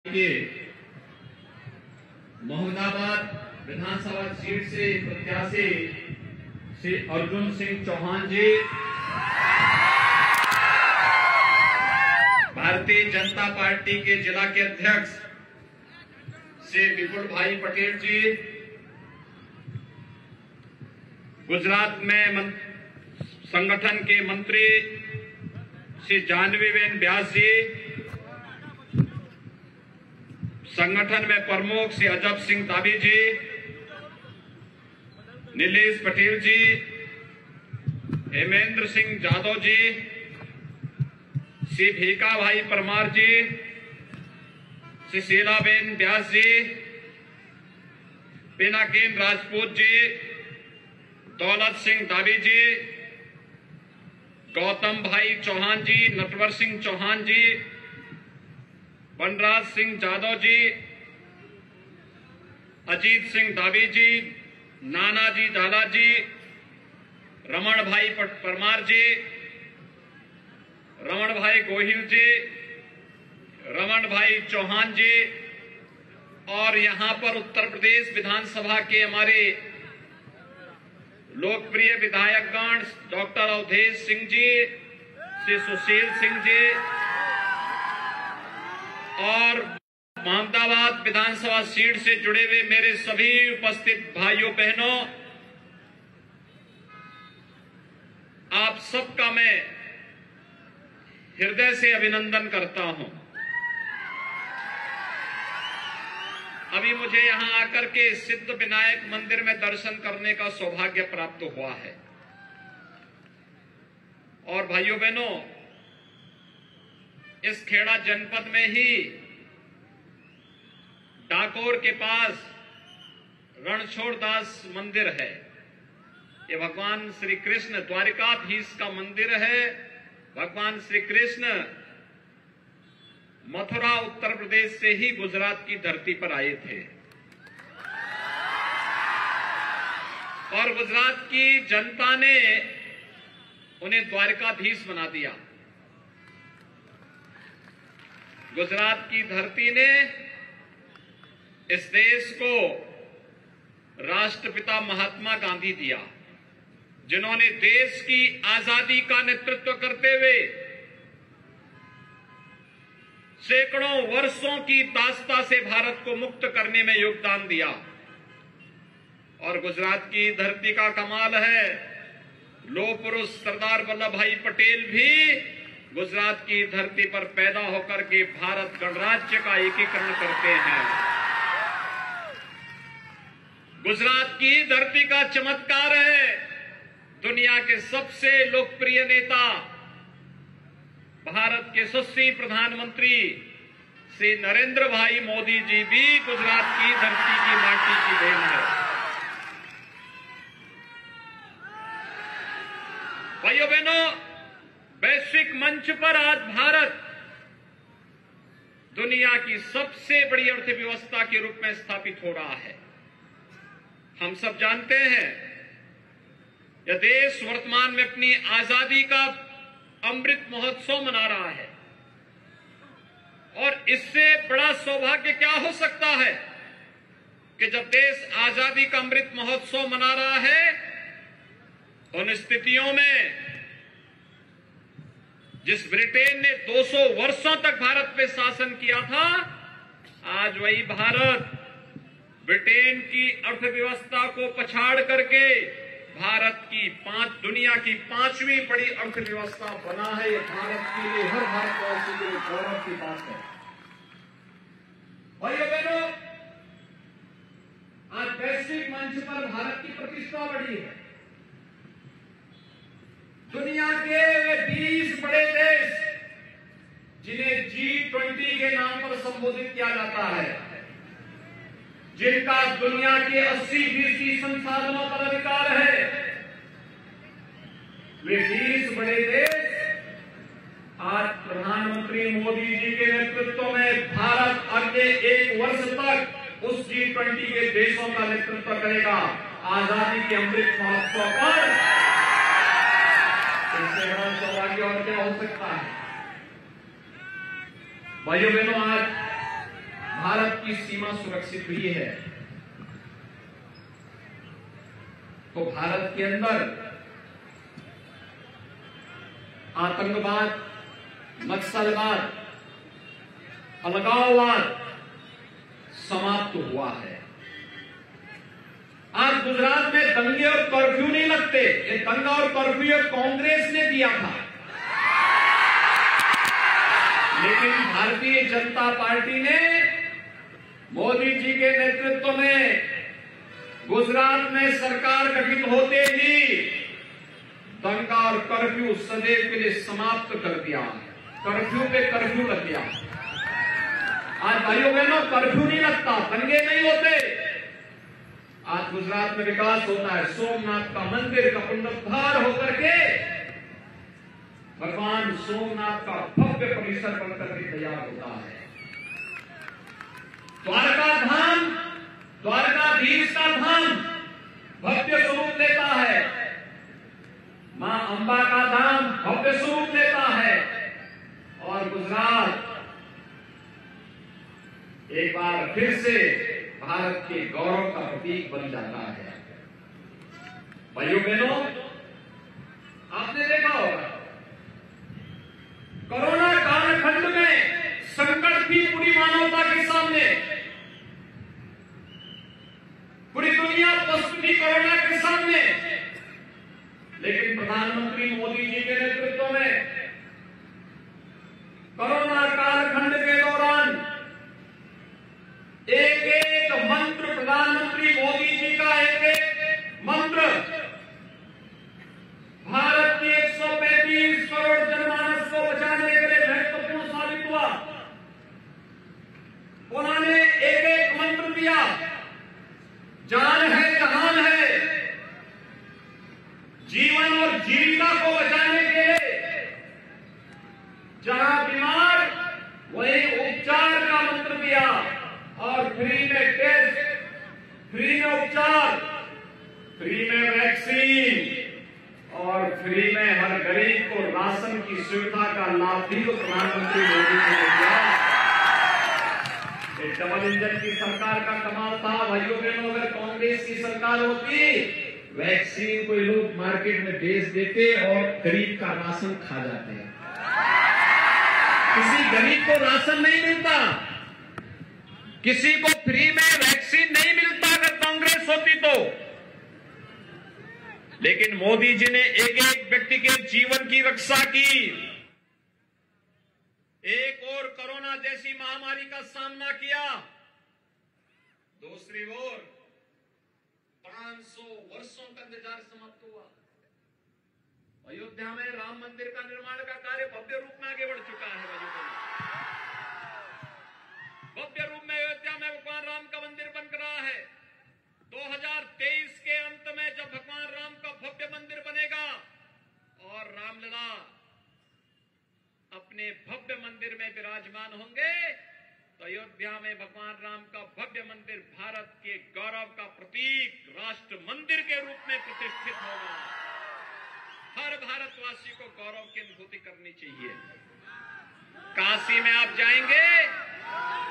के मोहम्मदाबाद विधानसभा सीट से प्रत्याशी श्री अर्जुन सिंह चौहान जी, भारतीय जनता पार्टी के जिला के अध्यक्ष श्री विपुल भाई पटेल जी, गुजरात में संगठन के मंत्री श्री जानवीबेन व्यास जी, संगठन में प्रमुख श्री अजब सिंह ताबी जी, नीलेश पटेल जी, हेमेंद्र सिंह जादव जी, श्री भीका भाई परमार जी, श्री शीलाबेन व्यास जी, पिनाकिन राजपूत जी, दौलत सिंह ताबी जी, गौतम भाई चौहान जी, नटवर सिंह चौहान जी, बनराज सिंह जादव जी, अजीत सिंह दावी जी, नानाजी झाला जी, रमण भाई परमार जी, रमण भाई गोहिल जी, रमण भाई चौहान जी, और यहां पर उत्तर प्रदेश विधानसभा के हमारे लोकप्रिय विधायकगण डॉक्टर अवधेश सिंह जी, श्री सुशील सिंह जी और मोहम्मदाबाद विधानसभा सीट से जुड़े हुए मेरे सभी उपस्थित भाइयों बहनों, आप सबका मैं हृदय से अभिनंदन करता हूं। अभी मुझे यहां आकर के सिद्ध विनायक मंदिर में दर्शन करने का सौभाग्य प्राप्त हुआ है। और भाइयों बहनों, इस खेड़ा जनपद में ही डाकोर के पास रणछोड़ दास मंदिर है। ये भगवान श्री कृष्ण द्वारिकाधीश का मंदिर है। भगवान श्री कृष्ण मथुरा उत्तर प्रदेश से ही गुजरात की धरती पर आए थे और गुजरात की जनता ने उन्हें द्वारिकाधीश बना दिया। गुजरात की धरती ने इस देश को राष्ट्रपिता महात्मा गांधी दिया, जिन्होंने देश की आजादी का नेतृत्व करते हुए सैकड़ों वर्षों की दास्ता से भारत को मुक्त करने में योगदान दिया। और गुजरात की धरती का कमाल है, लोह पुरुष सरदार वल्लभ भाई पटेल भी गुजरात की धरती पर पैदा होकर के भारत गणराज्य का एकीकरण करते हैं। गुजरात की धरती का चमत्कार है, दुनिया के सबसे लोकप्रिय नेता भारत के यशस्वी प्रधानमंत्री श्री नरेंद्र भाई मोदी जी भी गुजरात की धरती की माटी की देन है। भाइयों बहनों, वैश्विक मंच पर आज भारत दुनिया की सबसे बड़ी अर्थव्यवस्था के रूप में स्थापित हो रहा है। हम सब जानते हैं यह देश वर्तमान में अपनी आजादी का अमृत महोत्सव मना रहा है और इससे बड़ा सौभाग्य क्या हो सकता है कि जब देश आजादी का अमृत महोत्सव मना रहा है, उन स्थितियों में जिस ब्रिटेन ने 200 वर्षों तक भारत पे शासन किया था, आज वही भारत ब्रिटेन की अर्थव्यवस्था को पछाड़ करके भारत की दुनिया की 5वीं बड़ी अर्थव्यवस्था बना है। ये भारत के लिए, हर भारतवासी के लिए गौरव की बात है। भाइयों बहनों, आज वैश्विक मंच पर भारत की प्रतिष्ठा बढ़ी है। दुनिया के 20 बड़े देश, जिन्हें G20 के नाम पर संबोधित किया जाता है, जिनका दुनिया के 80% संसाधनों पर अधिकार है, वे 20 बड़े देश आज प्रधानमंत्री मोदी जी के नेतृत्व में भारत अगले 1 वर्ष तक उस G20 के देशों का नेतृत्व करेगा। आजादी के अमृत महोत्सव पर इससे बड़ा सौभाग्य और क्या हो सकता है। भाइयों बहनों, आज भारत की सीमा सुरक्षित हुई है, तो भारत के अंदर आतंकवाद, नक्सलवाद, अलगाववाद समाप्त हुआ है। आज गुजरात में दंगे और कर्फ्यू नहीं लगते। ये दंगा और कर्फ्यू कांग्रेस ने दिया था, लेकिन भारतीय जनता पार्टी ने मोदी जी के नेतृत्व में गुजरात में सरकार गठित होते ही दंगा और कर्फ्यू सदैव के लिए समाप्त कर दिया। कर्फ्यू पे कर्फ्यू लग गया। आज भाइयों बहनों कर्फ्यू नहीं लगता, दंगे नहीं होते। आज गुजरात में विकास होता है। सोमनाथ का मंदिर का पुनरुद्धार होकर के भगवान सोमनाथ का भव्य परिसर बनकर के तैयार होता है। द्वारका धाम, द्वारकाधीश का धाम भव्य स्वरूप लेता है। मां अंबा का धाम भव्य स्वरूप लेता है। और गुजरात एक बार फिर से भारत के गौरव का प्रतीक बन जाता है। भाइयों बहनों, आपने देखा होगा कोरोना कालखंड में संकट थी पूरी मानवता के सामने। पूरी दुनिया पस्त थी कोरोना के सामने, लेकिन प्रधानमंत्री मोदी जी के नेतृत्व में कोरोना कालखंड के दौरान एक एक मंत्र, प्रधानमंत्री मोदी जी का एक एक मंत्र भारत की 135 करोड़ जनमानस को बचाने के लिए महत्वपूर्ण साबित हुआ। उन्होंने एक एक मंत्र दिया, जान है जहान है। जीवन और जीविका को बचाने के लिए जहां बीमार वहीं उपचार का मंत्र दिया। और फ्री में टेस्ट, फ्री में उपचार, फ्री में वैक्सीन और फ्री में हर गरीब को राशन की सुविधा का लाभ भी तो प्रधानमंत्री मोदी जी ने दिया। एक डबल इंजन की सरकार का कमाल था। भाइयों बहनों, अगर कांग्रेस की सरकार होती, वैक्सीन को लोग मार्केट में बेच देते और गरीब का राशन खा जाते हैं। किसी गरीब को राशन नहीं मिलता, किसी को फ्री में वैक्सीन नहीं मिलता अगर कांग्रेस होती तो। लेकिन मोदी जी ने एक एक व्यक्ति के जीवन की रक्षा की। एक और कोरोना जैसी महामारी का सामना किया, दूसरी ओर 500 वर्षों का इंतजार समाप्त हुआ। अयोध्या में राम मंदिर का निर्माण का कार्य भव्य रूप में आगे बढ़ चुका है। भव्य रूप में अयोध्या में भगवान राम का मंदिर बन रहा है। 2023 के अंत में जब भगवान राम का भव्य मंदिर बनेगा और रामलला अपने भव्य मंदिर में विराजमान होंगे, तो अयोध्या में भगवान राम का भव्य मंदिर भारत के गौरव का प्रतीक राष्ट्र मंदिर के रूप में प्रतिष्ठित होगा। हर भारतवासी को गौरव की अनुभूति करनी चाहिए। काशी में आप जाएंगे,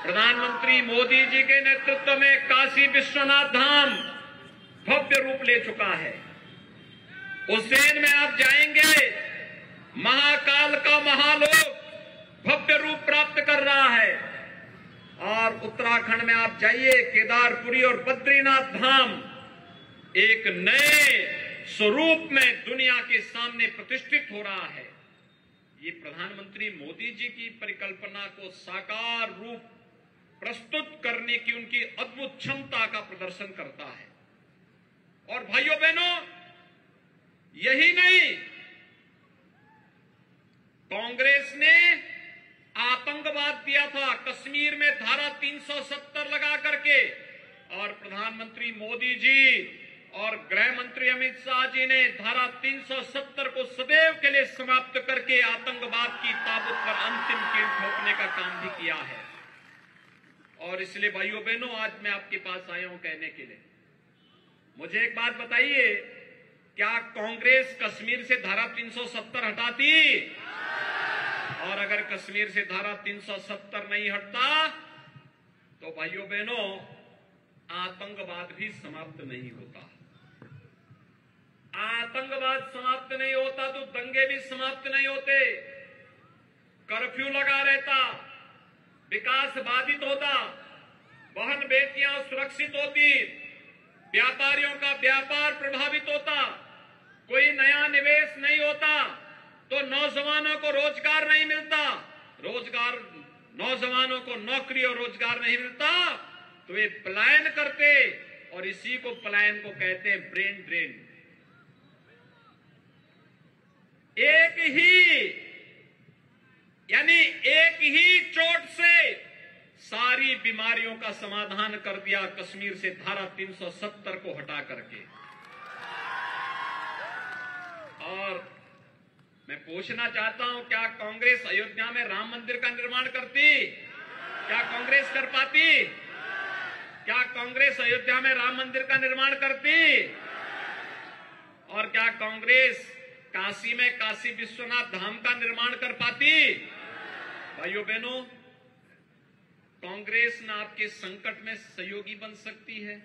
प्रधानमंत्री मोदी जी के नेतृत्व में काशी विश्वनाथ धाम भव्य रूप ले चुका है। उज्जैन में आप जाएंगे, महाकाल का महालोक भव्य रूप प्राप्त कर रहा है। और उत्तराखंड में आप जाइए, केदारपुरी और बद्रीनाथ धाम एक नए स्वरूप में दुनिया के सामने प्रतिष्ठित हो रहा है। ये प्रधानमंत्री मोदी जी की परिकल्पना को साकार रूप प्रस्तुत करने की उनकी अद्भुत क्षमता का प्रदर्शन करता है। और भाइयों बहनों, यही नहीं, कांग्रेस ने आतंकवाद दिया था कश्मीर में धारा 370 लगा करके, और प्रधानमंत्री मोदी जी और गृह मंत्री अमित शाह जी ने धारा 370 को सदैव के लिए समाप्त करके आतंकवाद की ताबूत पर अंतिम कील ठोकने का काम भी किया है। और इसलिए भाइयों बहनों, आज मैं आपके पास आया हूं कहने के लिए, मुझे एक बात बताइए, क्या कांग्रेस कश्मीर से धारा 370 हटाती? और अगर कश्मीर से धारा 370 नहीं हटता तो तो भाइयों बहनों, आतंकवाद भी समाप्त नहीं होता। आतंकवाद समाप्त नहीं होता तो दंगे भी समाप्त नहीं होते। कर्फ्यू लगा रहता, विकास बाधित होता, बहन बेटियां सुरक्षित होती, व्यापारियों का व्यापार प्रभावित होता, कोई नया निवेश नहीं होता, तो नौजवानों को रोजगार नहीं मिलता, नौजवानों को नौकरी और रोजगार नहीं मिलता, तो वे पलायन करते, और इसी को पलायन को कहते हैं ब्रेन ड्रेन। एक ही चोट से सारी बीमारियों का समाधान कर दिया कश्मीर से धारा 370 को हटा करके। और मैं पूछना चाहता हूं, क्या कांग्रेस अयोध्या में राम मंदिर का निर्माण करती? क्या कांग्रेस कर पाती? क्या कांग्रेस अयोध्या में राम मंदिर का निर्माण करती? और क्या कांग्रेस काशी में काशी विश्वनाथ धाम का निर्माण कर पाती? भाइयों बहनों, कांग्रेस न आपके संकट में सहयोगी बन सकती है।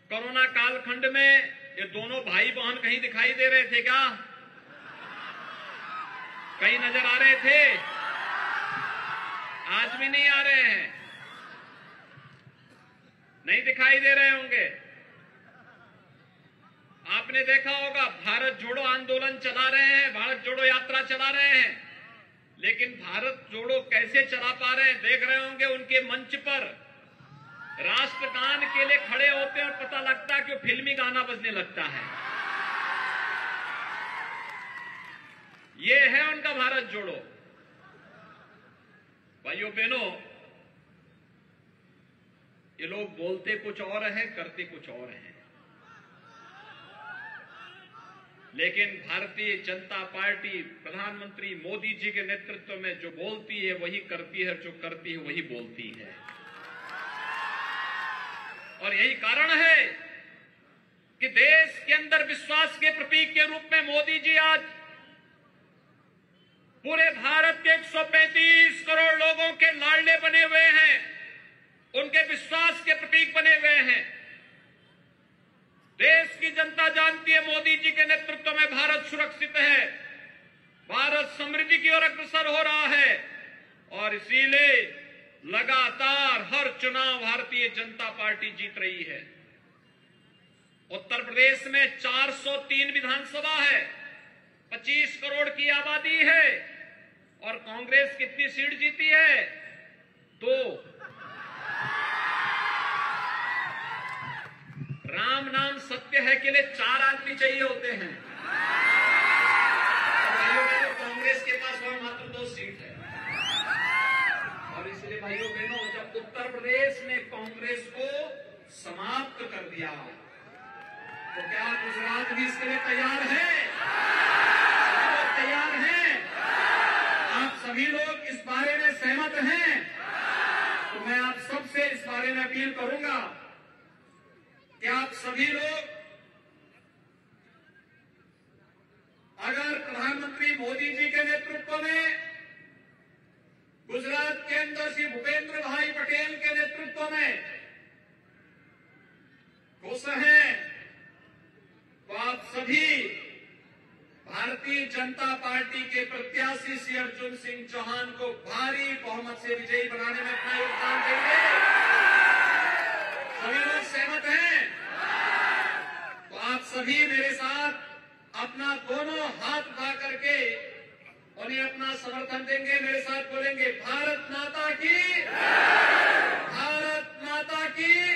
कोरोना कालखंड में ये दोनों भाई बहन कहीं दिखाई दे रहे थे क्या? कहीं नजर आ रहे थे? आज भी नहीं आ रहे हैं? नहीं दिखाई दे रहे होंगे। आपने देखा होगा, भारत जोड़ो आंदोलन चला रहे हैं, भारत जोड़ो यात्रा चला रहे हैं, लेकिन भारत जोड़ो कैसे चला पा रहे हैं देख रहे होंगे। उनके मंच पर राष्ट्रगान के लिए खड़े होते हैं और पता लगता है कि फिल्मी गाना बजने लगता है। ये है उनका भारत जोड़ो। भाइयों बहनों, ये लोग बोलते कुछ और है, करते कुछ और है, लेकिन भारतीय जनता पार्टी प्रधानमंत्री मोदी जी के नेतृत्व में जो बोलती है वही करती है, जो करती है वही बोलती है। और यही कारण है कि देश के अंदर विश्वास के प्रतीक के रूप में मोदी जी आज पूरे भारत के 135 करोड़ लोगों के लाडले बने हुए हैं, उनके विश्वास के प्रतीक बने हुए हैं। देश की जनता जानती है मोदी जी के नेतृत्व में भारत सुरक्षित है, भारत समृद्धि की ओर अग्रसर हो रहा है, और इसीलिए लगातार हर चुनाव भारतीय जनता पार्टी जीत रही है। उत्तर प्रदेश में 403 विधानसभा है, 25 करोड़ की आबादी है, और कांग्रेस कितनी सीट जीती है? 2। राम नाम सत्य है के लिए 4 आदमी चाहिए होते हैं, और कांग्रेस के पास वहां मात्र 2 सीट है। और इसलिए भाइयों बहनों, जब उत्तर प्रदेश ने कांग्रेस को समाप्त कर दिया, तो क्या गुजरात भी इसके लिए तैयार है? तैयार हैं? आप सभी लोग इस बारे में सहमत हैं? तो मैं आप सबसे इस बारे में अपील करूंगा कि आप सभी लोग अगर प्रधानमंत्री मोदी जी के नेतृत्व में, गुजरात के अंदर श्री भूपेंद्र भाई पटेल के नेतृत्व में खुश हैं, तो आप सभी भारतीय जनता पार्टी के प्रत्याशी श्री अर्जुन सिंह चौहान को भारी बहुमत से विजयी बनाने में अपना योगदान देंगे। सभी लोग सहमत हैं? तो आप सभी मेरे साथ अपना दोनों हाथ उठा करके उन्हें अपना समर्थन देंगे, मेरे साथ बोलेंगे, भारत माता की, भारत माता की।